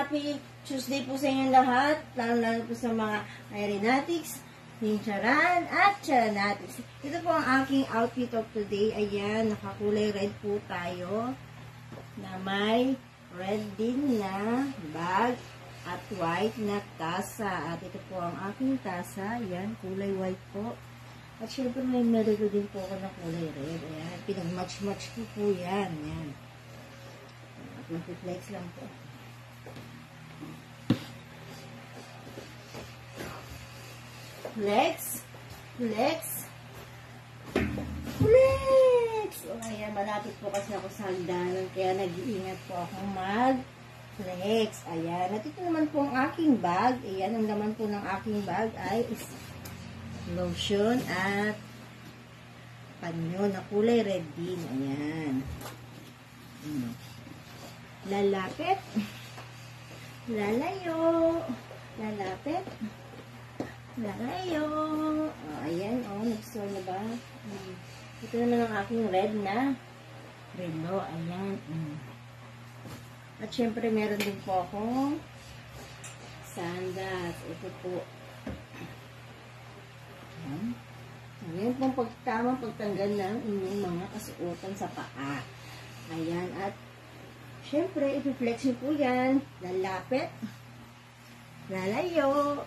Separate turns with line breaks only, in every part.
happy Tuesday po sa inyong lahat, lalo po sa mga aeronautics, Team Charan at Charanatics. Ito po ang aking outfit of today. Ayan, nakakulay red po tayo na may red din na bag at white na tasa. At ito po ang aking tasa. Ayan, kulay white po. At syempre may meron din po ako na kulay red. Ayan, pinag-match-match ko po yan. Ayan. At mag-flex lang po. Flex. Flex. Flex! O ayan, malapit po kasi ako sa hagdanan. Kaya nag-iingat po akong mag-flex. Ayan. At ito naman po ang aking bag. Ayan, ang laman po ng aking bag ay lotion at panyo na kulay red din. Ayan. Lalapit. Lalayo. Lalapit. Lalayo. Oh, ayan. Oh, nag-store na ba? Ito naman ang aking red na relo. Ayan. At syempre, meron din po akong sandals. Ito po. Ayan pong tamang pagtanggal ng inyong mga kasuotan sa paa. Ayan. At syempre, i-flex nyo po yan. Lalapit. Lalayo.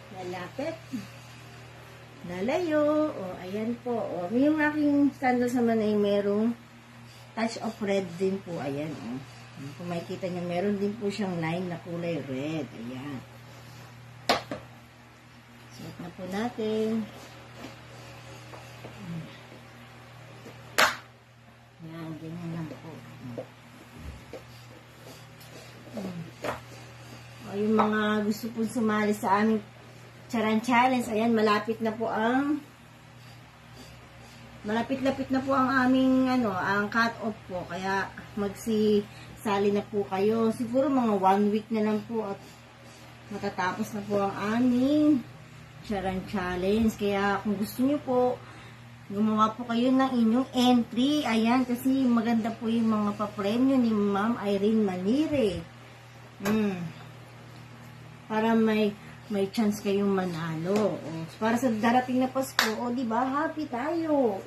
Lalapit. Lalayo. O, ayan po. O, yung aking sandals naman ay merong touch of red din po. Ayan. O. Kung makikita nyo, meron din po siyang line na kulay red. Ayan. Suot na po natin. Ayan, ganyan lang po. O, yung mga gusto po sumali sa aming Charan Challenge, ayan, malapit na po ang malapit-lapit na po ang aming ang cut-off po. Kaya magsisali na po kayo. Siguro mga 1 week na lang po at matatapos na po ang aming Charan Challenge. Kaya kung gusto nyo po, gumawa po kayo ng inyong entry. Ayan, kasi maganda po yung mga papremyo ni Ma'am Irene Manire. Para may chance kayong manalo. Para sa darating na Pasko, di ba? Happy tayo.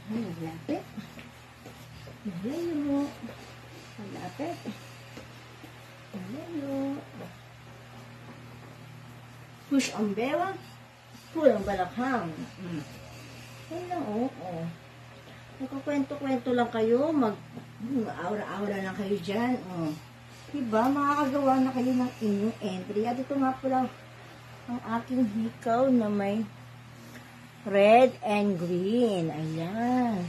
Ay, malapit. Malayo. Malapit. Malayo. Push ang bewa. Pull ang balakhang. Yan lang, Magkukwento-kwento lang kayo. Mag-aura-aura lang kayo dyan. Diba? Makakagawa na kayo ng inyong entry. At ito nga po lang ang aking hikaw na may red and green. Ayan.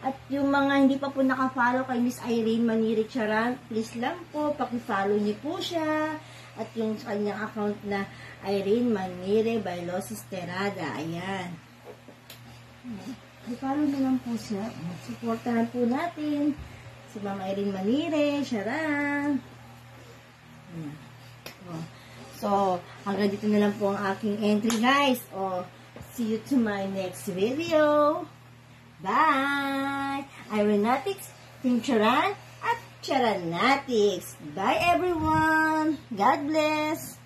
At yung mga hindi pa po nakafollow kay Miss Irene Manire Charan, please lang po, pakifollow niyo po siya. At yung kanyang account na Irene Manire by Los Esterada. Ayan. I-follow niyo lang po siya. Supportahan po natin si Ma'am Irene Manire, Charan. So, hanggang dito na lang po ang aking entry, guys. See you to my next video. Bye! Aeronautics, Team Charan, at Charanatics. Bye, everyone! God bless!